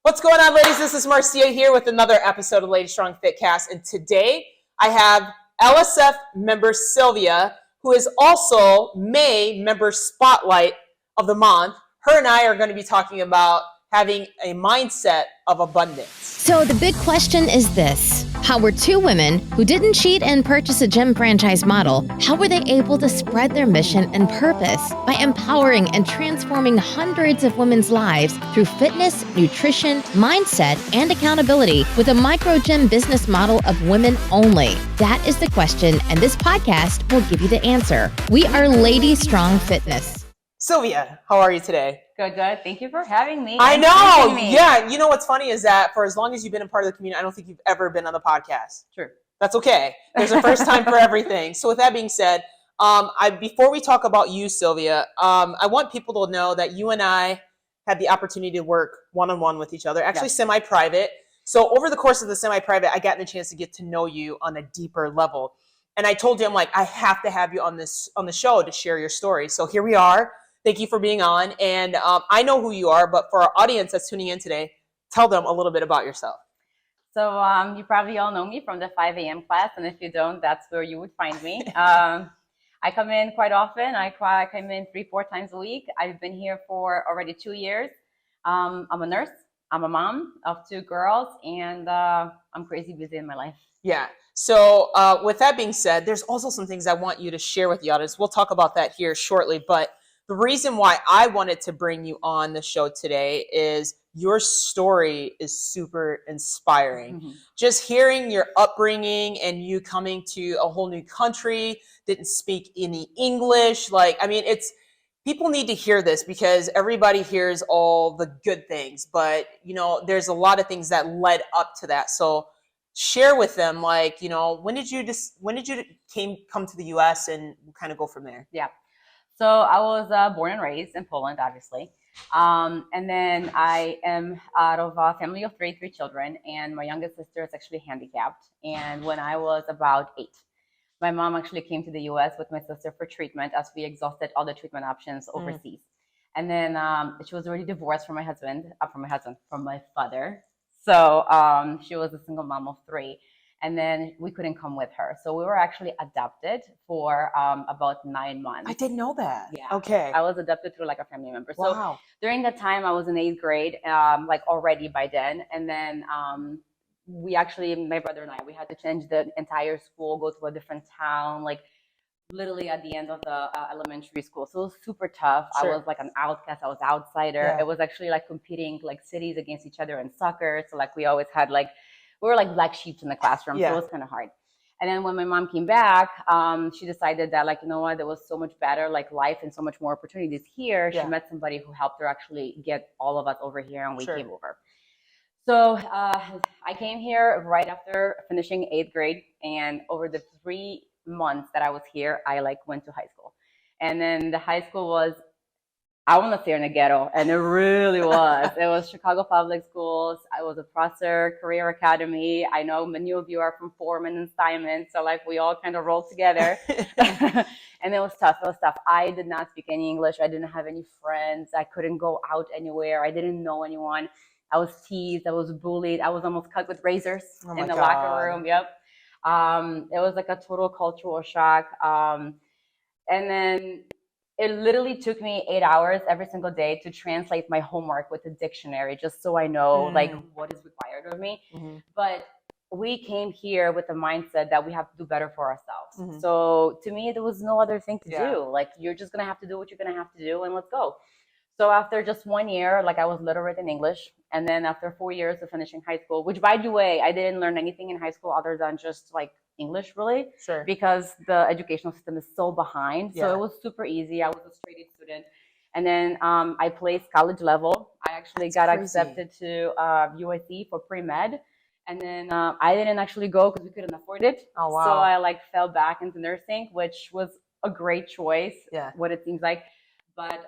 What's going on, ladies? This is Marciea here with another episode of LadyStrong Fitcast, and today I have LSF Member Sylwia, who is also May Member Spotlight of the month. Her and I are going to be talking about having a mindset of abundance. So the big question is this: how were two women who didn't cheat and purchase a gym franchise model, how were they able to spread their mission and purpose by empowering and transforming hundreds of women's lives through fitness, nutrition, mindset, and accountability with a micro gym business model of women only? That is the question, and this podcast will give you the answer. We are LadyStrong Fitness. Sylwia, how are you today? Good. Thank you for having me. I know. Yeah. You know what's funny is that for as long as you've been a part of the community, I don't think you've ever been on the podcast. True. That's okay. There's a first time for everything. So with that being said, before we talk about you, Sylwia, I want people to know that you and I had the opportunity to work one-on-one with each other, actually semi-private. So over the course of the semi-private, I got the chance to get to know you on a deeper level. And I told you, I'm like, I have to have you on the show to share your story. So here we are. Thank you for being on. And I know who you are, but for our audience that's tuning in today, tell them a little bit about yourself. So you probably all know me from the 5 a.m. class. And if you don't, that's where you would find me. I come in quite often. I come in 3-4 times a week. I've been here for already 2 years. I'm a nurse. I'm a mom of 2 girls. And I'm crazy busy in my life. Yeah. So with that being said, there's also some things I want you to share with the audience. We'll talk about that here shortly. But the reason why I wanted to bring you on the show today is your story is super inspiring. Mm-hmm. Just hearing your upbringing and you coming to a whole new country, didn't speak any English. People need to hear this because everybody hears all the good things, but there's a lot of things that led up to that. So share with them, when did you come to the US and kind of go from there? Yeah. So I was born and raised in Poland, obviously. And then I am out of a family of three children, and my youngest sister is actually handicapped. And when I was about 8, my mom actually came to the US with my sister for treatment as we exhausted all the treatment options overseas. And then she was already divorced from my father. So she was a single mom of 3. And then we couldn't come with her. So we were actually adopted for about 9 months. I didn't know that. Yeah. Okay. I was adopted through a family member. Wow. So during that time, I was in 8th grade, already by then. And then my brother and I, we had to change the entire school, go to a different town, literally at the end of the elementary school. So it was super tough. Sure. I was an outcast. I was outsider. Yeah. It was actually competing cities against each other in soccer. So we always had we were black sheep in the classroom. Yeah. So it was kind of hard. And then when my mom came back, she decided that you know what, there was so much better life and so much more opportunities here. Yeah. She met somebody who helped her actually get all of us over here, and we Sure. came over. So I came here right after finishing 8th grade, and over the 3 months that I was here, I went to high school. And then the high school was, I want to say, in a ghetto, and it really was. It was Chicago Public Schools. I was a Prosser Career Academy. I know many of you are from Foreman and Simon, so we all kind of rolled together. And it was tough. I did not speak any English. I didn't have any friends. I couldn't go out anywhere. I didn't know anyone. I was teased. I was bullied. I was almost cut with razors in the locker room. Yep. It was a total cultural shock. And then it literally took me 8 hours every single day to translate my homework with a dictionary, just so I know what is required of me. Mm-hmm. But we came here with the mindset that we have to do better for ourselves. Mm-hmm. So to me, there was no other thing to do. You're just going to have to do what you're going to have to do, and let's go. So after just 1 year, I was literate in English. And then after 4 years of finishing high school, which, by the way, I didn't learn anything in high school other than just English, really. Sure. Because the educational system is so behind. Yeah. So it was super easy. I was a straight A student. And then I placed college level. I actually got accepted to USC for pre-med. And then I didn't actually go because we couldn't afford it. Oh, wow. So I fell back into nursing, which was a great choice, what it seems like. But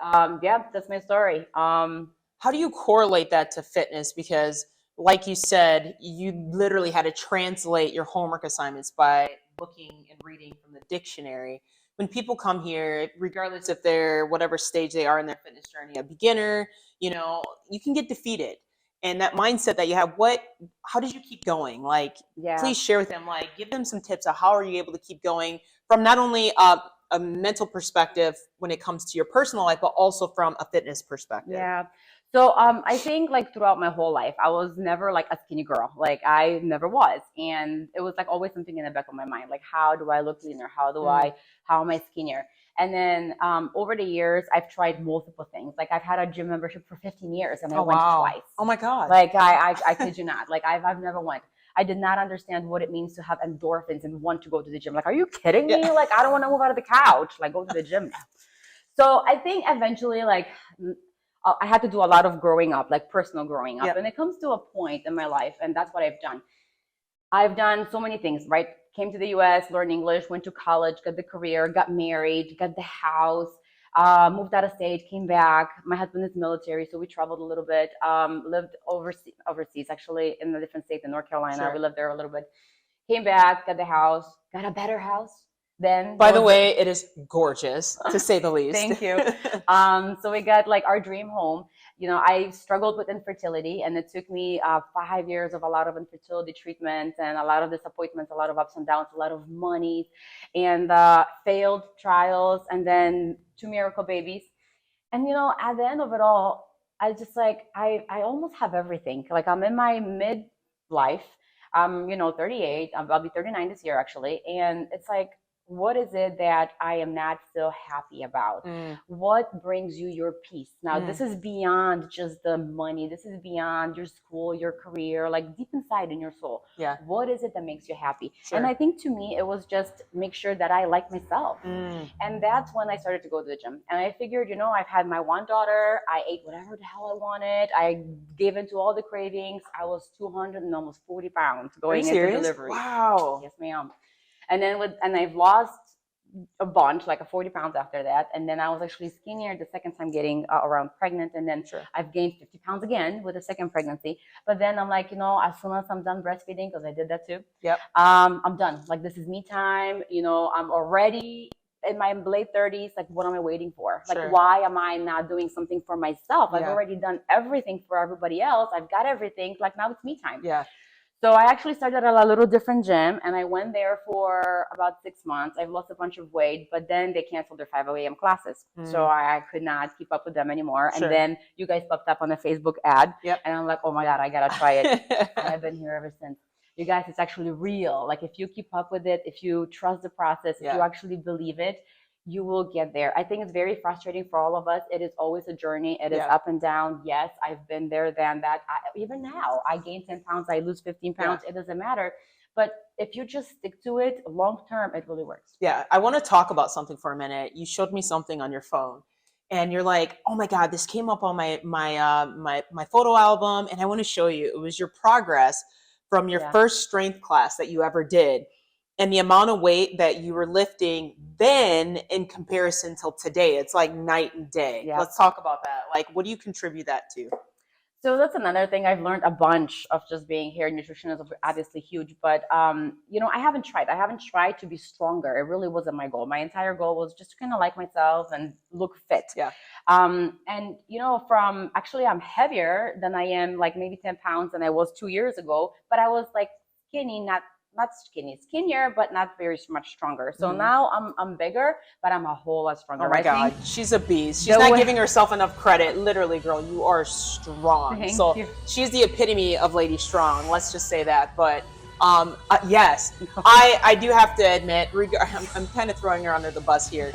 that's my story. How do you correlate that to fitness? Because like you said, you literally had to translate your homework assignments by looking and reading from the dictionary. When people come here, regardless if they're whatever stage they are in their fitness journey, a beginner, you can get defeated. and that mindset that you have, how did you keep going? Like, Yeah. please share with them, like, give them some tips of how are you able to keep going from not only a mental perspective when it comes to your personal life, but also from a fitness perspective. Yeah. So I think like throughout my whole life, I was never like a skinny girl. Like I never was. And it was like always something in the back of my mind. Like, how do I look leaner? How am I skinnier? And then over the years, I've tried multiple things. Like I've had a gym membership for 15 years and I went twice. Oh my God. Like I kid you not. Like I've never went. I did not understand what it means to have endorphins and want to go to the gym. Like, are you kidding me? Like, I don't want to move out of the couch. Like, go to the gym now. So I think eventually, like, I had to do a lot of growing up, like personal growing up. And it comes to a point in my life, and that's what I've done. I've done so many things, right? Came to the US, learned English, went to college, got the career, got married, got the house, moved out of state, came back. My husband is military, so we traveled a little bit, lived overseas, actually, in a different state in North Carolina. Sure. We lived there a little bit. Came back, got the house, got a better house. Then, by the way, it is gorgeous, to say the least. Thank you. So we got like our dream home. You know, I struggled with infertility, and it took me 5 years of a lot of infertility treatment and a lot of disappointments, a lot of ups and downs, a lot of money, and failed trials, and then 2 miracle babies. And, you know, at the end of it all, I just like, I almost have everything. Like I'm in my midlife. I'm, 38. I'll be 39 this year, actually. And it's like, what is it that I am not still happy about? What brings you your peace? Now, this is beyond just the money. This is beyond your school, your career, like deep inside in your soul. Yeah. What is it that makes you happy? Sure. And I think to me, it was just make sure that I like myself. And that's when I started to go to the gym. And I figured, I've had my one daughter. I ate whatever the hell I wanted. I gave into all the cravings. I was 200 and almost 40 pounds going into delivery. Wow. Yes, ma'am. And then I've lost a bunch, like 40 pounds after that. And then I was actually skinnier the second time getting around pregnant. And then I've gained 50 pounds again with the second pregnancy. But then I'm like, as soon as I'm done breastfeeding, because I did that too. Yep. I'm done. Like, this is me time. I'm already in my late 30s. Like, what am I waiting for? Like, why am I not doing something for myself? I've already done everything for everybody else. I've got everything. Like, now it's me time. Yeah. So I actually started at a little different gym, and I went there for about 6 months. I've lost a bunch of weight, but then they canceled their 5 a.m. classes. So I could not keep up with them anymore. And then you guys popped up on a Facebook ad, and I'm like, oh my God, I got to try it. And I've been here ever since. You guys, it's actually real. Like, if you keep up with it, if you trust the process, if you actually believe it, you will get there. I think it's very frustrating for all of us. It is always a journey. It is up and down. Yes, I've been there, than that. Even now, I gain 10 pounds, I lose 15 pounds. It doesn't matter. But if you just stick to it long term, it really works. Yeah, I want to talk about something for a minute. You showed me something on your phone, and you're like, "Oh my God, this came up on my photo album," and I want to show you. It was your progress from your first strength class that you ever did, and the amount of weight that you were lifting then in comparison till today. It's like night and day. Yeah. Let's talk about that. Like, what do you contribute that to? So that's another thing I've learned a bunch of just being here. Nutrition is obviously huge, but I haven't tried. I haven't tried to be stronger. It really wasn't my goal. My entire goal was just to kind of like myself and look fit. Yeah. And from actually, I'm heavier than I am, like maybe 10 pounds than I was 2 years ago, but I was like skinny, not skinnier, but not very much stronger. So now I'm bigger, but I'm a whole lot stronger. Oh my God, she's a beast. She's not giving herself enough credit. Literally, girl, you are strong. Thank you. She's the epitome of Lady Strong. Let's just say that. But yes, I do have to admit, I'm kind of throwing her under the bus here.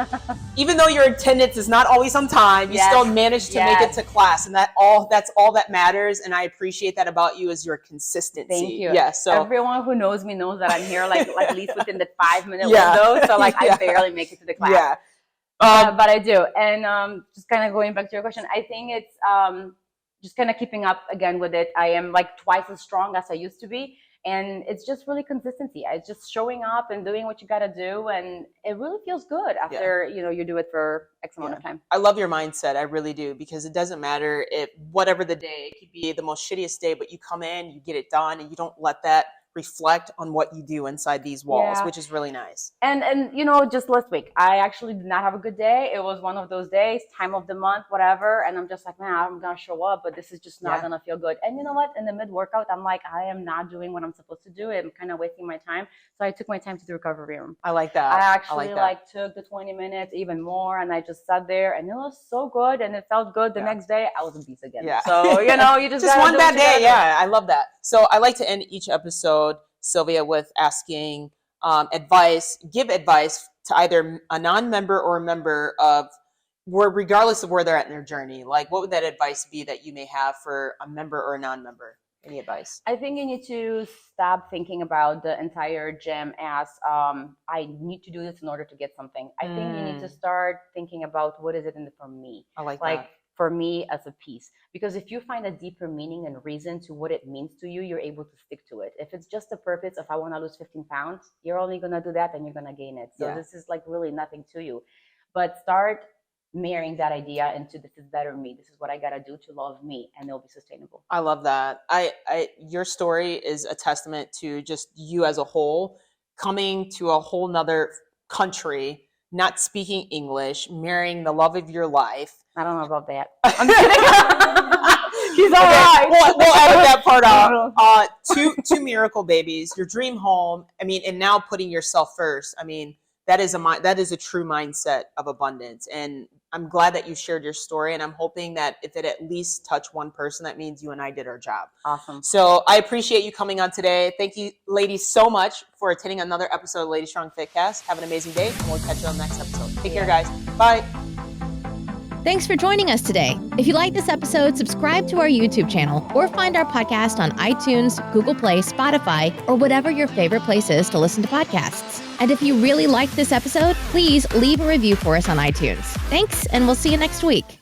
Even though your attendance is not always on time, you still manage to make it to class, and that's all that matters. And I appreciate that about you, is your consistency. Thank you. Yes. So everyone who knows me knows that I'm here like at least within the 5-minute window. So like I barely make it to the class. Yeah. But I do. And just kind of going back to your question, I think it's just kind of keeping up again with it. I am like twice as strong as I used to be. And it's just really consistency. It's just showing up and doing what you got to do. And it really feels good after, you do it for X amount of time. I love your mindset. I really do, because it doesn't matter if whatever the day, it could be the most shittiest day, but you come in, you get it done, and you don't let that reflect on what you do inside these walls, Yeah. which is really nice. And you know, just last week, I actually did not have a good day. It was one of those days, time of the month, whatever. And I'm just like, man, I'm going to show up, but this is just not going to feel good. And you know what? In the mid-workout, I'm like, I am not doing what I'm supposed to do. I'm kind of wasting my time. So I took my time to the recovery room. I like that. I actually took the 20 minutes, even more. And I just sat there and it was so good. And it felt good. The next day, I was obese again. Yeah. So, you know, you just one bad day. Yeah, I love that. So I like to end each episode, Sylwia, with asking give advice to either a non-member or a member of regardless of where they're at in their journey. Like, what would that advice be that you may have for a member or a non-member? Any advice? I think you need to stop thinking about the entire gym as I need to do this in order to get something. I think you need to start thinking about what is it in it for me. I like that. For me as a piece, because if you find a deeper meaning and reason to what it means to you, you're able to stick to it. If it's just the purpose of I want to lose 15 pounds, you're only going to do that and you're going to gain it. So this is like really nothing to you. But start marrying that idea into this is better me. This is what I got to do to love me, and it'll be sustainable. I love that. Your story is a testament to just you as a whole, coming to a whole nother country, not speaking English, marrying the love of your life. I don't know about that. I'm kidding. She's all right. We'll edit that part out. Two miracle babies, your dream home. I mean, and now putting yourself first. I mean, that is a true mindset of abundance. And I'm glad that you shared your story. And I'm hoping that if it at least touched one person, that means you and I did our job. Awesome. So I appreciate you coming on today. Thank you, ladies, so much for attending another episode of LadyStrong Fitcast. Have an amazing day, and we'll catch you on the next episode. Take care, guys. Bye. Thanks for joining us today. If you like this episode, subscribe to our YouTube channel or find our podcast on iTunes, Google Play, Spotify, or whatever your favorite place is to listen to podcasts. And if you really liked this episode, please leave a review for us on iTunes. Thanks, and we'll see you next week.